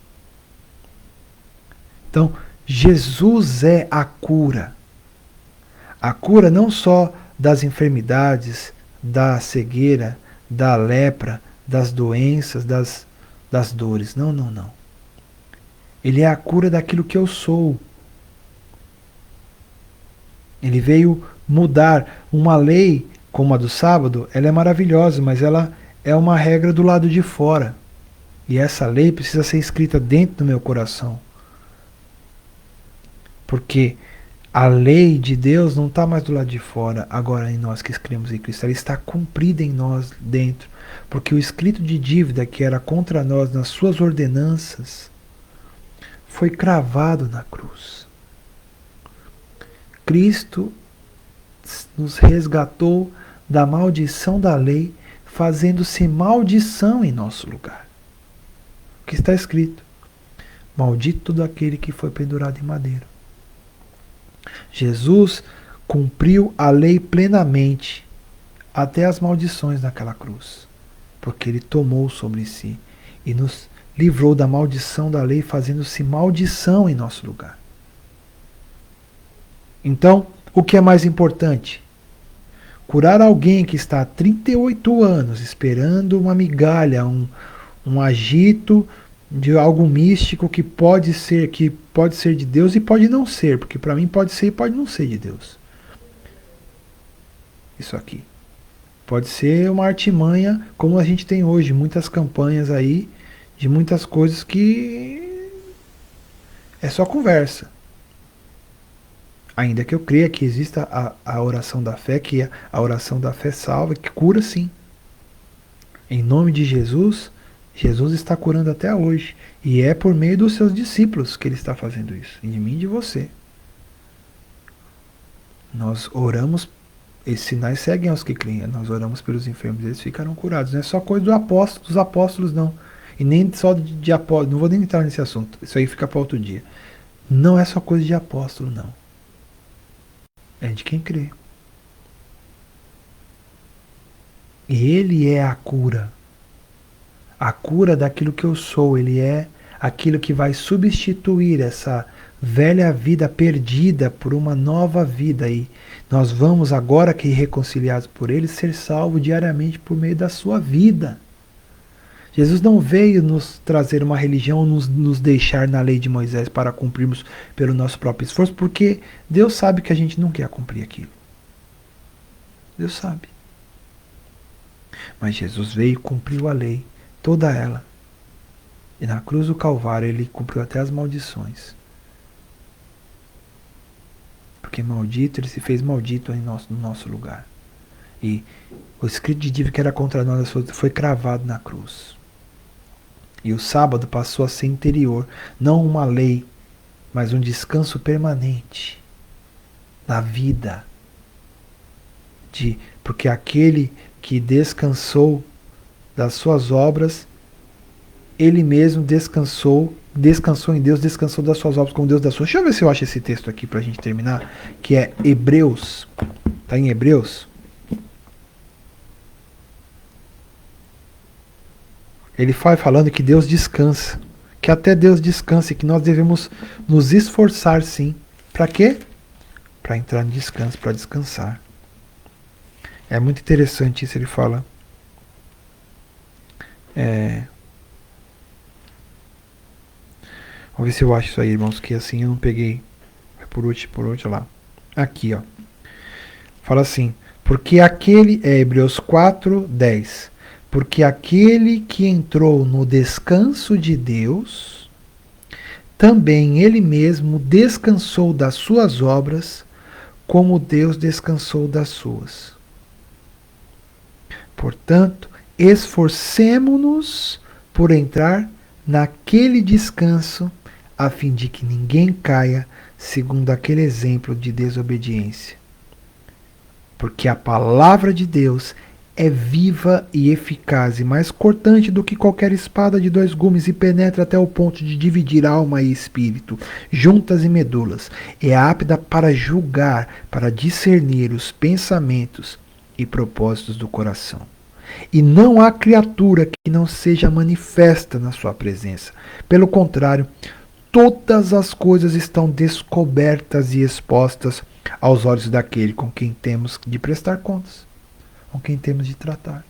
Speaker 1: Então, Jesus é a cura. A cura não só das enfermidades, da cegueira, da lepra, das doenças, das dores. Não, não, não. Ele é a cura daquilo que eu sou. Ele veio mudar uma lei como a do sábado, ela é maravilhosa, mas ela é uma regra do lado de fora. E essa lei precisa ser escrita dentro do meu coração. Porque A lei de Deus não está mais do lado de fora, agora em nós que cremos em Cristo. Ela está cumprida em nós dentro. Porque o escrito de dívida que era contra nós nas suas ordenanças foi cravado na cruz. Cristo nos resgatou da maldição da lei, fazendo-se maldição em nosso lugar. O que está escrito? Maldito todo aquele que foi pendurado em madeira. Jesus cumpriu a lei plenamente, até as maldições naquela cruz, porque ele tomou sobre si e nos livrou da maldição da lei, fazendo-se maldição em nosso lugar. Então, o que é mais importante? Curar alguém que está há 38 anos esperando uma migalha, um agito de algo místico que pode ser de Deus e pode não ser, porque para mim pode ser e pode não ser de Deus. Isso aqui pode ser uma artimanha, como a gente tem hoje, muitas campanhas aí de muitas coisas que é só conversa. Ainda que eu creia que exista a oração da fé, que a oração da fé salva, que cura sim. Em nome de Jesus, Jesus está curando até hoje. E é por meio dos seus discípulos que ele está fazendo isso. E de mim e de você. Nós oramos, esses sinais seguem aos que creem. Nós oramos pelos enfermos, eles ficaram curados. Não é só coisa dos apóstolos, não. E nem só de apóstolos. Não vou nem entrar nesse assunto. Isso aí fica para outro dia. Não é só coisa de apóstolo, não. É de quem crê. E ele é a cura. A cura daquilo que eu sou. Ele é aquilo que vai substituir essa velha vida perdida por uma nova vida. E nós vamos, agora que reconciliados por ele, ser salvos diariamente por meio da sua vida. Jesus não veio nos trazer uma religião, nos deixar na lei de Moisés para cumprirmos pelo nosso próprio esforço, porque Deus sabe que a gente não quer cumprir aquilo. Deus sabe. Mas Jesus veio e cumpriu a lei, toda ela. E na cruz do Calvário ele cumpriu até as maldições. Porque maldito, ele se fez maldito no nosso lugar. E o escrito de dívida que era contra nós foi cravado na cruz. E o sábado passou a ser interior, não uma lei, mas um descanso permanente na vida. Porque aquele que descansou das suas obras, ele mesmo descansou em Deus, descansou das suas obras como Deus das suas. Deixa eu ver se eu acho esse texto aqui para a gente terminar, que é Hebreus. Está em Hebreus? Ele vai falando que Deus descansa, que até Deus descansa e que nós devemos nos esforçar sim. Para quê? Para entrar no descanso, para descansar. É muito interessante isso, ele fala. Vamos ver se eu acho isso aí, irmãos, que assim eu não peguei. Por último lá. Aqui, ó. Fala assim, porque aquele, Hebreus 4:10. Porque aquele que entrou no descanso de Deus, também ele mesmo descansou das suas obras, como Deus descansou das suas. Portanto, esforcemo-nos por entrar naquele descanso, a fim de que ninguém caia segundo aquele exemplo de desobediência. Porque a palavra de Deus é viva e eficaz e mais cortante do que qualquer espada de 2 gumes e penetra até o ponto de dividir alma e espírito, juntas e medulas. É apta para julgar, para discernir os pensamentos e propósitos do coração. E não há criatura que não seja manifesta na sua presença. Pelo contrário, todas as coisas estão descobertas e expostas aos olhos daquele com quem temos de prestar contas, com quem temos de tratar.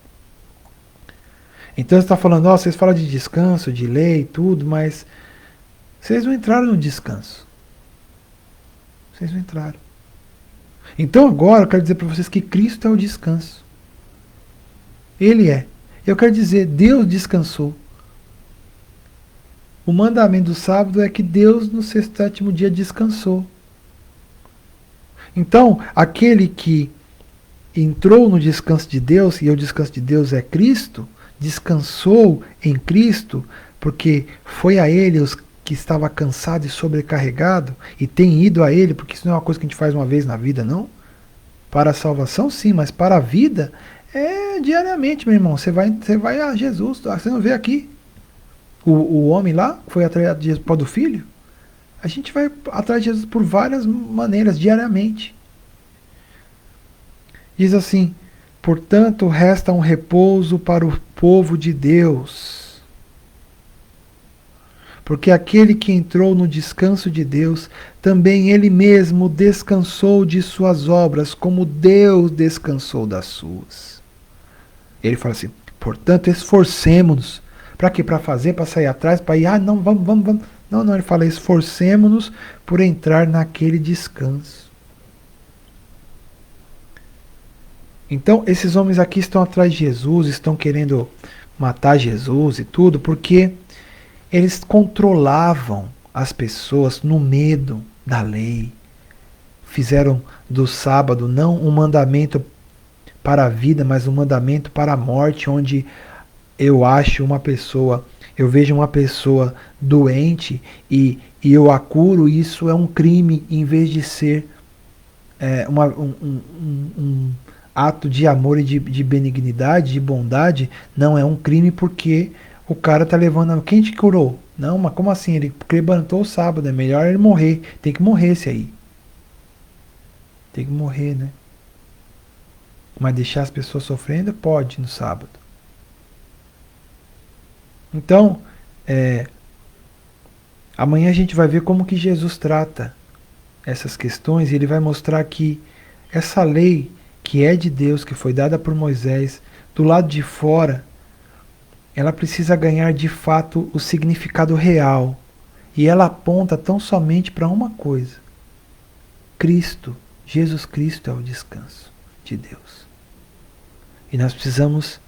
Speaker 1: Então você está falando, vocês falam de descanso, de lei e tudo, mas vocês não entraram no descanso. Vocês não entraram. Então agora eu quero dizer para vocês que Cristo é o descanso. Ele é. Eu quero dizer, Deus descansou. O mandamento do sábado é que Deus no 7º dia descansou. Então, aquele que entrou no descanso de Deus, e o descanso de Deus é Cristo, descansou em Cristo, porque foi a Ele os que estava cansado e sobrecarregado, e tem ido a Ele, porque isso não é uma coisa que a gente faz uma vez na vida, não. Para a salvação, sim, mas para a vida, é diariamente, meu irmão. Você vai a Jesus, você não vê aqui o homem lá, que foi atrás de Jesus, do filho? A gente vai atrás de Jesus por várias maneiras, diariamente. Diz assim: portanto, resta um repouso para o povo de Deus. Porque aquele que entrou no descanso de Deus, também ele mesmo descansou de suas obras, como Deus descansou das suas. Ele fala assim: portanto, esforcemo-nos. Para quê? Para fazer, para sair atrás, para ir, não, vamos. Não, ele fala: esforcemo-nos por entrar naquele descanso. Então, esses homens aqui estão atrás de Jesus, estão querendo matar Jesus e tudo, porque eles controlavam as pessoas no medo da lei. Fizeram do sábado não um mandamento para a vida, mas um mandamento para a morte, onde eu vejo uma pessoa doente e eu a curo, isso é um crime, em vez de ser um ato de amor e de benignidade, de bondade. Não é um crime, porque o cara tá levando. Quem te curou? Não, mas como assim? Ele levantou o sábado, é melhor ele morrer. Tem que morrer esse aí. Tem que morrer, né? Mas deixar as pessoas sofrendo pode no sábado. Então, amanhã a gente vai ver como que Jesus trata essas questões, e ele vai mostrar que essa lei que é de Deus, que foi dada por Moisés, do lado de fora, ela precisa ganhar de fato o significado real. E ela aponta tão somente para uma coisa: Cristo, Jesus Cristo é o descanso de Deus. E nós precisamos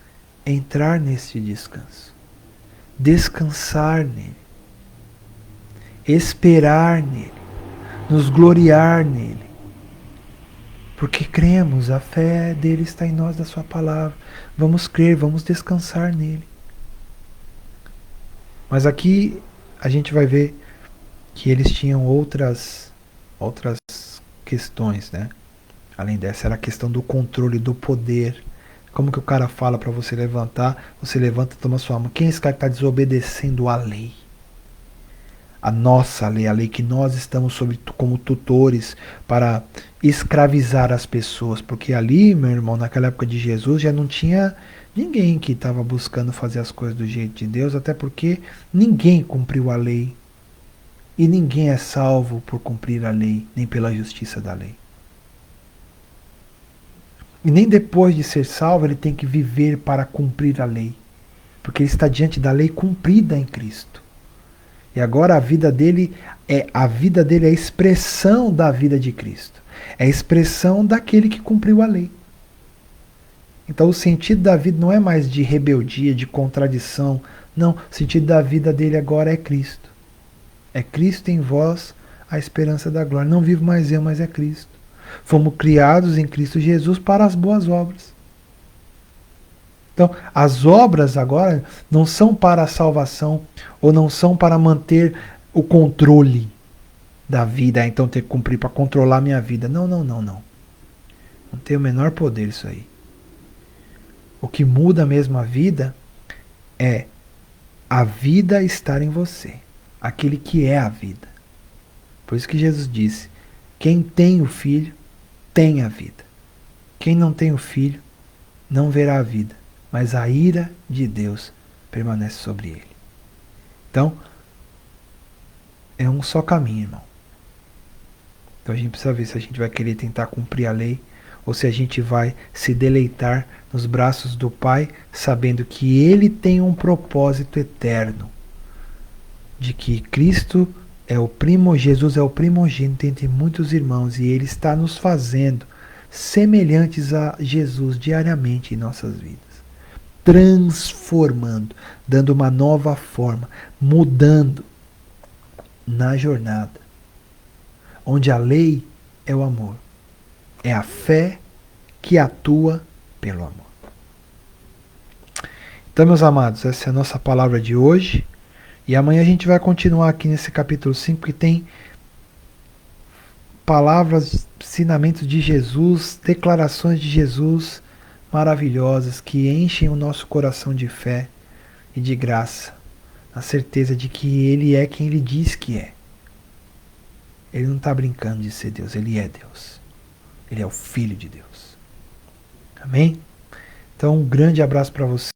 Speaker 1: entrar nesse descanso, descansar nele, esperar nele, nos gloriar nele. Porque cremos, a fé dele está em nós, da sua palavra. Vamos crer, vamos descansar nele. Mas aqui a gente vai ver que eles tinham outras questões, né? Além dessa, era a questão do controle, do poder. Como que o cara fala para você levantar, você levanta e toma sua mão. Quem é esse cara que está desobedecendo a lei? A nossa lei, a lei que nós estamos sob como tutores para escravizar as pessoas. Porque ali, meu irmão, naquela época de Jesus, já não tinha ninguém que estava buscando fazer as coisas do jeito de Deus, até porque ninguém cumpriu a lei. E ninguém é salvo por cumprir a lei, nem pela justiça da lei. E nem depois de ser salvo ele tem que viver para cumprir a lei. Porque ele está diante da lei cumprida em Cristo. E agora a vida dele é a expressão da vida de Cristo. É a expressão daquele que cumpriu a lei. Então o sentido da vida não é mais de rebeldia, de contradição. Não, o sentido da vida dele agora é Cristo. É Cristo em vós, a esperança da glória. Não vivo mais eu, mas é Cristo. Fomos criados em Cristo Jesus para as boas obras. Então, as obras agora não são para a salvação, ou não são para manter o controle da vida. Então, ter que cumprir para controlar a minha vida. Não. Não tem o menor poder isso aí. O que muda mesmo a vida é a vida estar em você. Aquele que é a vida. Por isso que Jesus disse: quem tem o Filho, tem a vida. Quem não tem o Filho, não verá a vida, mas a ira de Deus permanece sobre ele. Então, é um só caminho, irmão. Então a gente precisa ver se a gente vai querer tentar cumprir a lei, ou se a gente vai se deleitar nos braços do Pai, sabendo que Ele tem um propósito eterno, de que Cristo Jesus é o primogênito entre muitos irmãos, e Ele está nos fazendo semelhantes a Jesus diariamente em nossas vidas, transformando, dando uma nova forma, mudando na jornada, onde a lei é o amor É a fé que atua pelo amor. Então, meus amados, essa é a nossa palavra de hoje. E amanhã a gente vai continuar aqui nesse capítulo 5, que tem palavras, ensinamentos de Jesus, declarações de Jesus maravilhosas que enchem o nosso coração de fé e de graça, a certeza de que Ele é quem Ele diz que é. Ele não está brincando de ser Deus, Ele é Deus. Ele é o Filho de Deus. Amém? Então, um grande abraço para você.